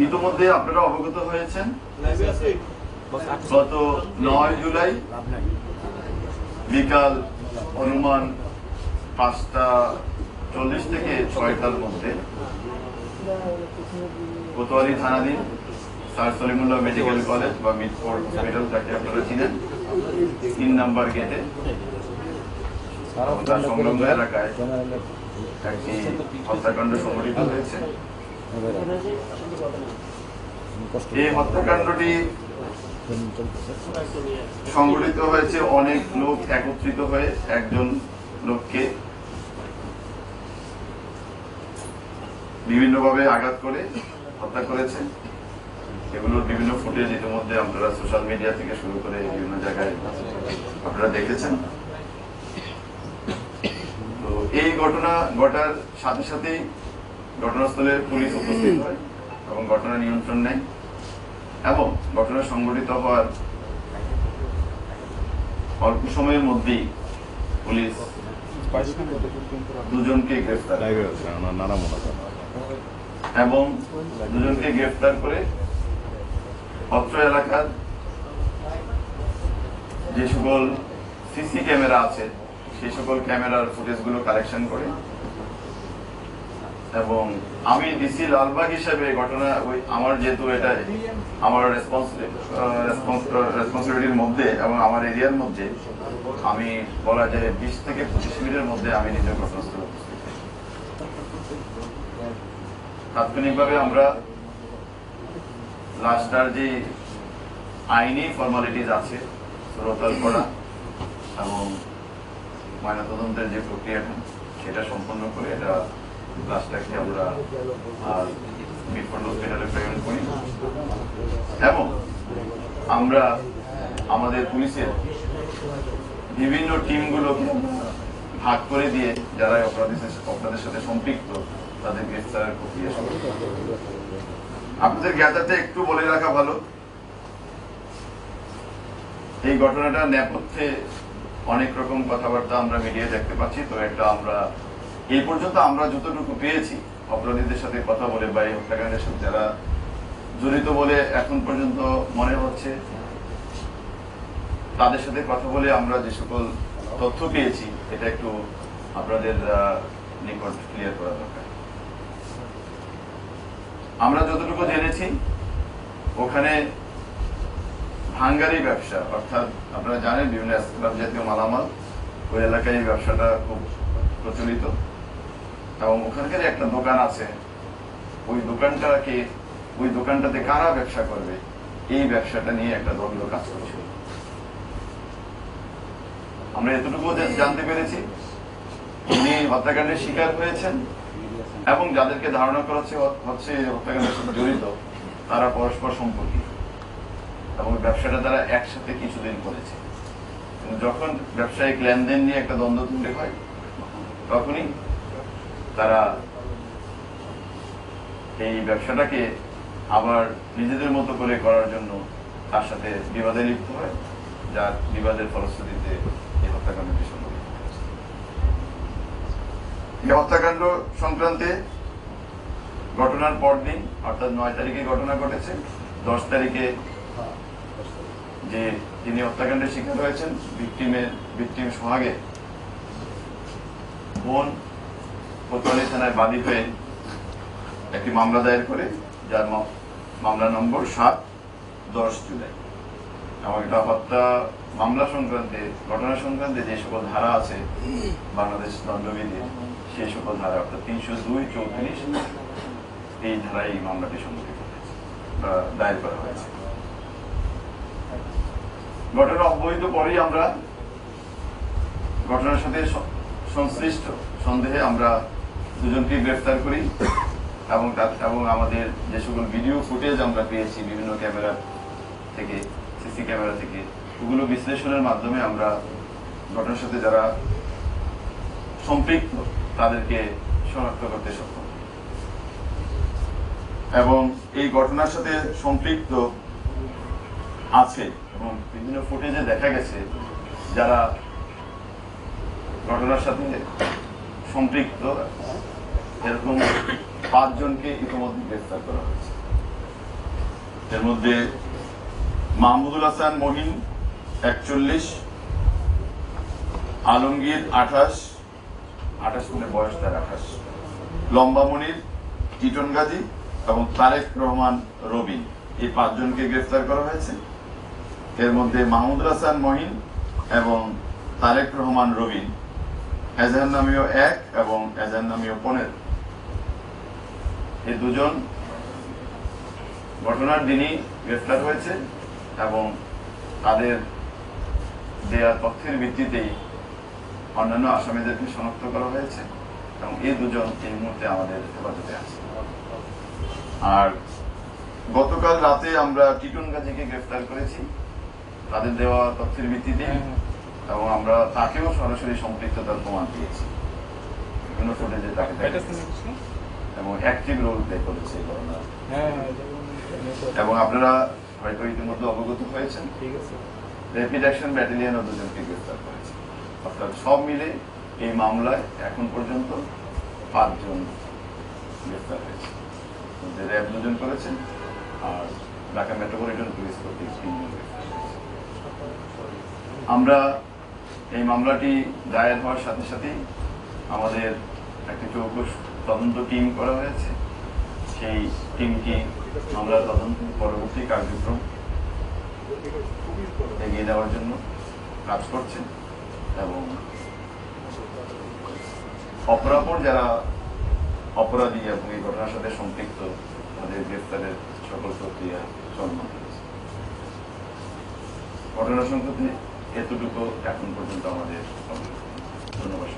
ইতিমধ্যে আপনারা অবগত হয়েছেন গত 9 জুলাই বিকাল অনুমান 5:40 থেকে 6টার মধ্যে কোতোয়ালি থানাধীন স্যার সলিমুল্লাহ মেডিকেল কলেজ বা মিটফোর্ড হসপিটাল, যাকে আপনারা চিনেন, 3 নম্বর গেটে সংলগ্ন এলাকায় একটি হত্যাকাণ্ড সংঘটিত হয়েছে। এই হত্যাকাণ্ডটি সংঘটিত হয়েছে অনেক লোক একত্রিত হয়ে একজন লোককে বিভিন্নভাবে আঘাত করে হত্যা করেছে। এগুলোর বিভিন্ন ফুটেজ ইতিমধ্যে আপনারা সোশ্যাল মিডিয়া থেকে শুরু করে বিভিন্ন জায়গায় আপনারা দেখেছেন। তো এই ঘটনা ঘটার সাথে সাথেই ঘটনাস্থলে পুলিশ উপস্থিত হয় এবং ঘটনা নিয়ন্ত্রণ নেয় এবং ঘটনা সংঘটিত হওয়ার অল্প সময়ের মধ্যেই পুলিশ দুজনকে গ্রেফতার এবং দুজনকে গ্রেফতার করে অত্র এলাকার যে সকল সিসি ক্যামেরা আছে সেই সকল ক্যামেরার ফুটেজগুলো কালেকশন করে এবং আমি ডিসি লালবাগ হিসেবে ঘটনা আমার যেহেতু এটা আমার রেসপন্সিবিলিটির মধ্যে এবং আমার এরিয়ার মধ্যে আমি বলা যায় 20 থেকে 25 মিনিটের মধ্যে আমি নিজের ঘটনাস্থলে উপস্থিত। তাৎক্ষণিকভাবে আমরা লাস্টার যে আইনি ফর্মালিটিস আছে রোতাল করা এবং ময়নাতদন্তের যে প্রক্রিয়াটা সেটা সম্পন্ন করে এটা লাশটাকে আমরা মিটফোর্ড হসপিটালে প্রেরণ করি এবং আমরা আমাদের পুলিশের বিভিন্ন টিমগুলোকে ভাগ করে দিয়ে যারা অপরাধের সাথে সম্পৃক্ত তাদের গ্রেফতারের প্রক্রিয়া শুরু। আপনাদের জ্ঞাতাতে একটু বলে রাখা ভালো, এই ঘটনাটার নেপথ্যে অনেক রকম কথাবার্তা আমরা মিডিয়ায় দেখতে পাচ্ছি। তো একটা আমরা এই পর্যন্ত আমরা যতটুকু পেয়েছি অপরাধীদের সাথে কথা বলে বা এই হত্যাকাণ্ডের সাথে যারা জড়িত বলে এখন পর্যন্ত মনে হচ্ছে, তাদের সাথে কথা বলে আমরা যে সকল তথ্য পেয়েছি এটা একটু আপনাদের নিকট ক্লিয়ার করা দরকার। আমরা যতটুকু জেনেছি ওখানে ভাঙ্গারি ব্যবসা, অর্থাৎ আপনারা জানেন বিভিন্ন স্ক্র্যাপ জাতীয় মালামাল ওই এলাকায় এই ব্যবসাটা খুব প্রচলিত এবং ওখানকার একটা দোকান আছে, ওই দোকানটাতে কারা ব্যবসা করবে এই ব্যবসাটা নিয়ে একটা দ্বন্দ্ব কাজ করছে। আমরা এতটুকু জানতে পেরেছি উনি হত্যাকাণ্ডের শিকার হয়েছেন এবং যাদেরকে ধারণা করা হচ্ছে হত্যাকাণ্ডের সাথে জড়িত তারা পরস্পর সম্পর্কিত এবং ব্যবসাটা তারা একসাথে কিছুদিন করেছে। যখন ব্যবসায়িক লেনদেন নিয়ে একটা দ্বন্দ্ব তৈরি হয় তখনই তারা এই ব্যবসাটাকে আবার নিজেদের মতো করে করার জন্য তার সাথে বিবাদে লিপ্ত হয়, যার বিবাদের ফলশ্রুতিতে এই হত্যাকাণ্ডটি সংঘটিত হয়েছে। এই হত্যাকাণ্ড সংক্রান্তে ঘটনার পরদিন অর্থাৎ 9 তারিখে ঘটনা ঘটেছে। 10 তারিখে যে যিনি হত্যাকাণ্ডের শিকার হয়েছেন ভিকটিম সোহাগের বোন কোতোয়ালি থানায় বাদী হয়ে একটি মামলা দায়ের করে, যার মামলা নম্বর 7/10 জুলাই এবং এটা হত্যা মামলা সংক্রান্তে ঘটনা সংক্রান্তে যে সকল ধারা আছে বাংলাদেশ দণ্ডবিধির সেই সকল ধারা অর্থাৎ 302, 34 এই ধারায় এই মামলাটি সংঘটিত হয়েছে বা দায়ের করা হয়েছে। ঘটনা অব্যবহিত পরেই আমরা ঘটনার সাথে সংশ্লিষ্ট সন্দেহে আমরা দুজনকে গ্রেফতার করি এবং আমাদের যে সকল ভিডিও ফুটেজ আমরা পেয়েছি বিভিন্ন ক্যামেরা থেকে, সিসি ক্যামেরা থেকে, ওগুলো বিশ্লেষণের মাধ্যমে আমরা ঘটনার সাথে যারা সম্পৃক্ত তাদেরকে শনাক্ত করতে সক্ষম এবং এই ঘটনার সাথে সম্পৃক্ত আছে এবং বিভিন্ন ফুটেজে দেখা গেছে যারা ঘটনার সাথে সম্পৃক্ত এরকম 5 জনকে ইতিমধ্যে গ্রেফতার করা হয়েছে। এর মধ্যে মাহমুদুল হাসান মহিন 41, আলমগীর 28 মানে বয়স তার 28, লম্বা মনির, টিটন গাজী এবং তারেক রহমান রবিন, এই 5 জনকে গ্রেফতার করা হয়েছে। এর মধ্যে মাহমুদুল হাসান মহিন এবং তারেক রহমান রবিন এজাহার নামীয় 1 এবং এজাহার নামীয় 15, এই 2 জন ঘটনার দিনই গ্রেফতার হয়েছে এবং তাদের দেয়া তথ্যের ভিত্তিতেই অন্যান্য আসামিদেরকে শনাক্ত করা হয়েছে এবং এই 2 জন এই মুহূর্তে আমাদের হেফাজতে আছে। আর গতকাল রাতে আমরা টিটন গাজীকে গ্রেফতার করেছি তাদের দেওয়া তথ্যের ভিত্তিতে এবং আমরা তাকেও সরাসরি সম্পৃক্ততার প্রমাণ দিয়েছি, বিভিন্ন ফুটেজে তাকে এবং অ্যাক্টিভ রোল প্লে করেছে এই ঘটনা। এবং আপনারা হয়তো ইতিমধ্যে অবগত হয়েছেন, র্যাপিড অ্যাকশন ব্যাটালিয়নও 2 জনকে গ্রেফতার করেছে। অর্থাৎ সব মিলে এই মামলায় এখন পর্যন্ত 5 জন গ্রেফতার হয়েছে। র্যাব 2 জন করেছেন আর ঢাকা মেট্রোপলিটন পুলিশ কর্তৃক 3 জন গ্রেফতার হয়েছে। আমরা এই মামলাটি দায়ের হওয়ার সাথে সাথেই আমাদের একটি চৌকস তদন্ত টিম করা হয়েছে। সেই টিমটি মামলা তদন্ত পরবর্তী কার্যক্রম এগিয়ে নেওয়ার জন্য কাজ করছে এবং অপরাপর যারা অপরাধী এবং এই ঘটনার সাথে সম্পৃক্ত তাদের গ্রেফতারের সকল প্রক্রিয়া চলমান রয়েছে। ঘটনা সংক্রান্তে এতটুকু এখন পর্যন্ত আমাদের ধন্যবাদ।